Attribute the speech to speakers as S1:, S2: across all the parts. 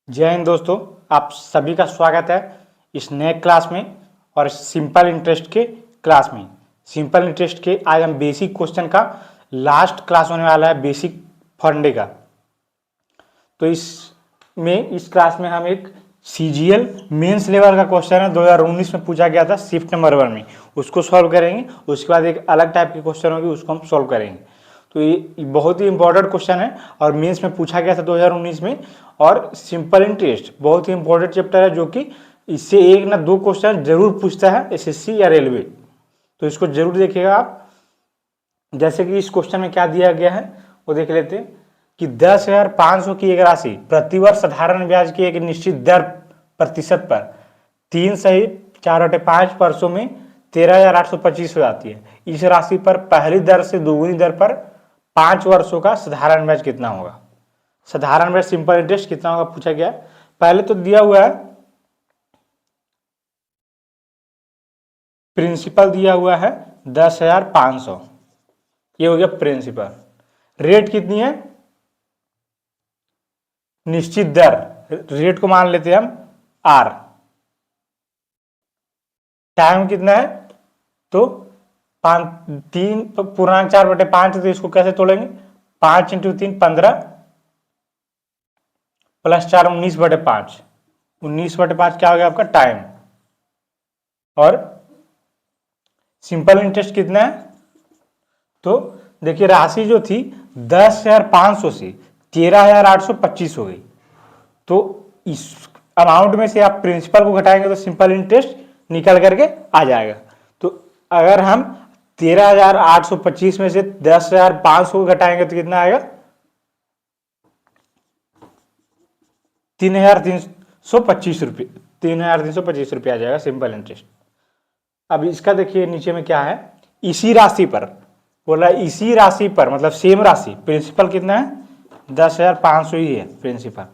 S1: जय हिंद दोस्तों, आप सभी का स्वागत है इस नए क्लास में और सिंपल इंटरेस्ट के क्लास में। सिंपल इंटरेस्ट के आज हम बेसिक क्वेश्चन का लास्ट क्लास होने वाला है, बेसिक फंडे का। तो इस क्लास में हम एक सीजीएल मेंस लेवल का क्वेश्चन है 2019 में पूछा गया था शिफ्ट नंबर 1 में, उसको सॉल्व करेंगे। उसके बाद एक अलग टाइप के क्वेश्चन होगी, उसको हम सॉल्व करेंगे। तो ये बहुत ही इंपॉर्टेंट क्वेश्चन है और मेंस में पूछा गया था 2019 में। और सिंपल इंटरेस्ट बहुत ही इंपॉर्टेंट चैप्टर है, जो कि इससे एक ना दो क्वेश्चन जरूर पूछता है एसएससी या रेलवे। तो इसको जरूर देखिएगा आप। जैसे कि इस क्वेश्चन में क्या दिया गया है वो देख लेते हैं कि 10,500 की एक राशि प्रतिवर्ष साधारण ब्याज की एक निश्चित दर प्रतिशत पर 3 सही 4/5 वर्षों में 13,825 हो जाती है। इस राशि पर पहली दर से दोगुनी दर पर 5 वर्षों का साधारण ब्याज कितना होगा। साधारण ब्याज सिंपल इंटरेस्ट कितना होगा पूछा गया। पहले तो दिया हुआ है प्रिंसिपल, दिया हुआ है 10,500, ये हो गया प्रिंसिपल। रेट कितनी है, निश्चित दर, रेट को मान लेते हैं हम आर। टाइम कितना है तो 3.4/5, तो इसको कैसे तोड़ेंगे, 5 × 3 15 + 4 19/5। 19/5 क्या हो गया आपका टाइम। और सिंपल इंटरेस्ट कितना है तो देखिए राशि जो थी 10,500 से 13,825 हो गई। तो इस अमाउंट में से आप प्रिंसिपल को घटाएंगे तो सिंपल इंटरेस्ट निकल करके आ जाएगा। तो अगर हम 13,825 में से 10,500 को घटाएंगे तो कितना आएगा, 3,325 रुपये। 3,325 रुपये आ जाएगा सिंपल इंटरेस्ट। अब इसका देखिए नीचे में क्या है, इसी राशि पर बोला, इसी राशि पर मतलब सेम राशि। प्रिंसिपल कितना है 10,500 ही है प्रिंसिपल।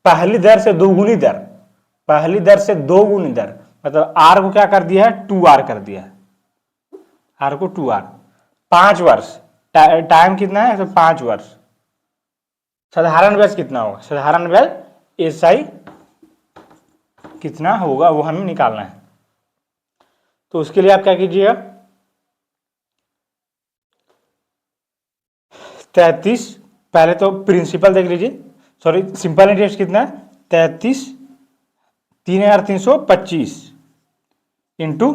S1: पहली दर से दोगुनी दर, पहली दर से दोगुनी दर मतलब आर को क्या कर दिया है 2R कर दिया है, आर को 2R। 5 वर्ष, टाइम कितना है तो 5 वर्ष। साधारण ब्याज कितना होगा, साधारण ब्याज एसआई कितना होगा वो हमें निकालना है। तो उसके लिए आप क्या कीजिएगा, 33, पहले तो प्रिंसिपल देख लीजिए, सॉरी सिंपल इंटरेस्ट कितना है 3,325 इंटू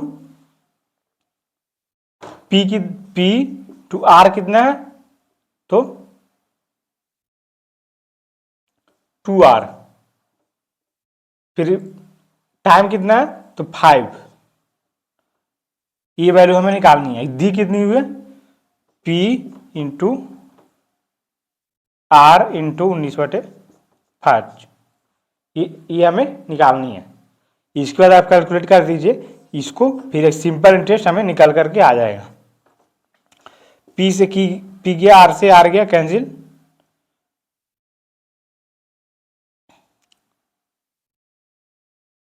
S1: पी टू आर कितना है तो 2R। फिर टाइम कितना है तो 5, ये वैल्यू हमें निकालनी है। दी कितनी हुई है P इंटू R इंटू 19/5, ये हमें निकालनी है। इसके बाद आप कैलकुलेट कर दीजिए इसको, फिर एक सिंपल इंटरेस्ट हमें निकल करके आ जाएगा। P से P गया, R से R गया कैंसिल,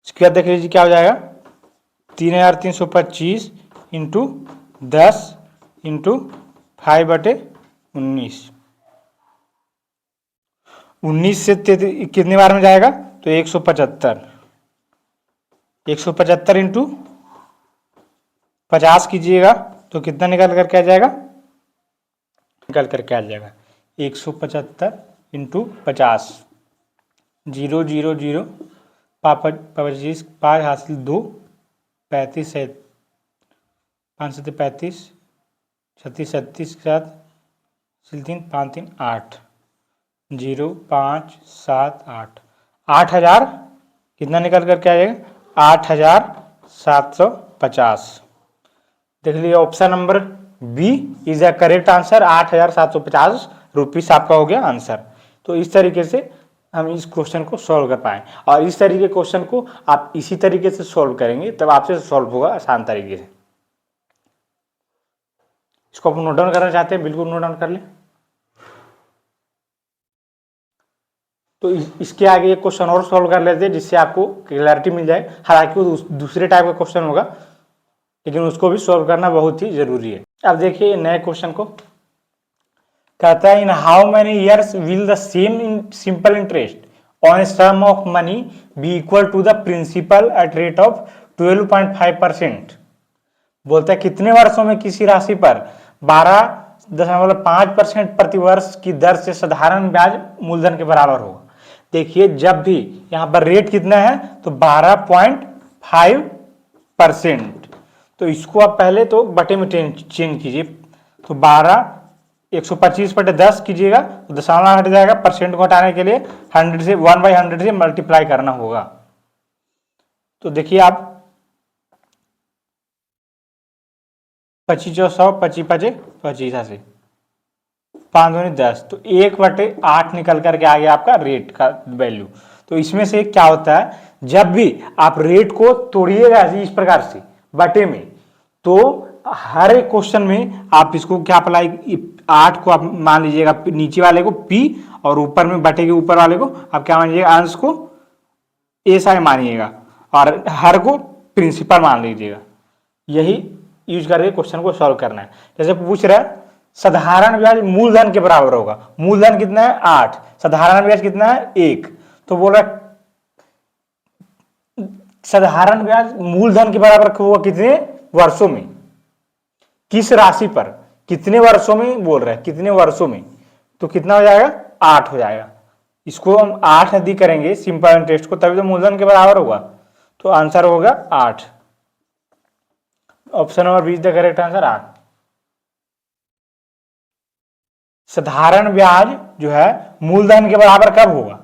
S1: इसके बाद देख लीजिए क्या हो जाएगा 3,325 इंटू 10 इंटू 5/19। 19 से कितने बार में जाएगा तो 175। 175 इंटू 50 कीजिएगा तो कितना निकल करके आ जाएगा, निकल करके आ जाएगा 175 इंटू 50, 0 0 0 25 5 हासिल 2 35 है 5 7 35 36 37 के साथ 3 5 3 8 0 5 7 8 8,000 कितना निकल करके आ जाएगा 8,750। देख लीजिए option number b is the correct answer. 8,750 rupees आपका हो गया आंसर। तो इस तरीके से हम इस क्वेश्चन को सॉल्व कर पाए, और इस तरीके के क्वेश्चन को आप इसी तरीके से सॉल्व करेंगे तब आपसे सॉल्व होगा आसान तरीके से। इसको आप नोट डाउन करना चाहते हैं बिल्कुल नोट डाउन कर लें। तो इसके आगे एक क्वेश्चन और सॉल्व कर लेते हैं जिससे आपको क्लैरिटी मिल जाए। हालांकि वो दूसरे टाइप का क्वेश्चन होगा, लेकिन उसको भी सॉल्व करना बहुत ही जरूरी है। अब देखिए नए क्वेश्चन को, कहता है in how many years will the same simple interest on sum of money be equal to the principal at rate of 12.5%। बोलता है कितने वर्षों में किसी राशि पर 12.5% प्रतिवर्ष की दर से साधारण ब्याज मूलधन के बराबर होगा। देखिए जब भी यहां पर रेट कितना है तो 12.5%, तो इसको आप पहले तो बटे में चेंज कीजिए, तो 125/10 कीजिएगा तो दशमलव हट जाएगा, परसेंट को हटाने के लिए 100 से 1/100 से मल्टीप्लाई करना होगा। तो देखिए आप 25/100 25 से 5 दूनी 10, तो 1/8 निकल करके आ गया आपका रेट का वैल्यू। तो इसमें से क्या होता है, जब भी आप रेट को तोड़िएगा इस प्रकार से बटे में, तो हर एक क्वेश्चन में आप इसको क्या अप्लाई, 8 को आप मान लीजिएगा नीचे वाले को P और ऊपर में बटे के ऊपर वाले को आप क्या मानिएगा, अंश को ऐसा मानिएगा और हर को प्रिंसिपल मान लीजिएगा। यही यूज करके क्वेश्चन को सॉल्व करना है। जैसे पूछ रहा है साधारण ब्याज मूलधन के बराबर होगा, मूलधन कितना है 8, साधारण ब्याज कितना है 1, तो बोल रहा है साधारण ब्याज मूलधन के बराबर होगा कितने वर्षों में, किस राशि पर कितने वर्षों में बोल रहा है, कितने वर्षों में, तो कितना हो जाएगा 8 हो जाएगा। इसको हम 8 अधिक करेंगे सिंपल इंटरेस्ट को, तभी तो मूलधन के बराबर होगा, तो आंसर होगा 8। Option number 20 the correct answer 8। साधारण ब्याज जो है मूलधन के बराबर कब होगा,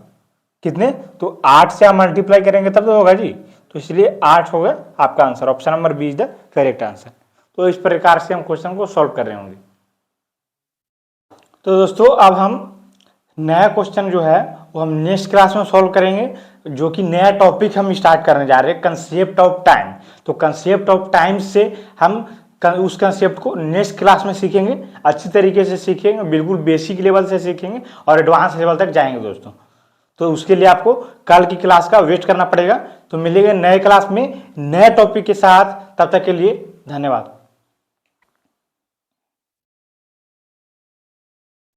S1: कितने, तो 8 से आप मल्टीप्लाई करेंगे तब तो होगा जी, तो इसलिए 8 होगा आपका answer. Option number 20 the correct answer. तो इस प्रकार से हम क्वेश्चन को सॉल्व कर रहे होंगे। तो दोस्तों अब हम नया क्वेश्चन जो है वो हम नेक्स्ट क्लास में सॉल्व करेंगे, जो कि नया टॉपिक हम स्टार्ट करने जा रहे हैं, कंसेप्ट ऑफ टाइम। तो कंसेप्ट ऑफ टाइम से हम उस कंसेप्ट को नेक्स्ट क्लास में सीखेंगे, अच्छी तरीके से सीखेंगे, बिल्कुल बेसिक लेवल से सीखेंगे और एडवांस लेवल तक जाएंगे दोस्तों। तो उसके लिए आपको कल की क्लास का वेट करना पड़ेगा। तो मिलेंगे नए क्लास में नए टॉपिक के साथ, तब तक के लिए धन्यवाद।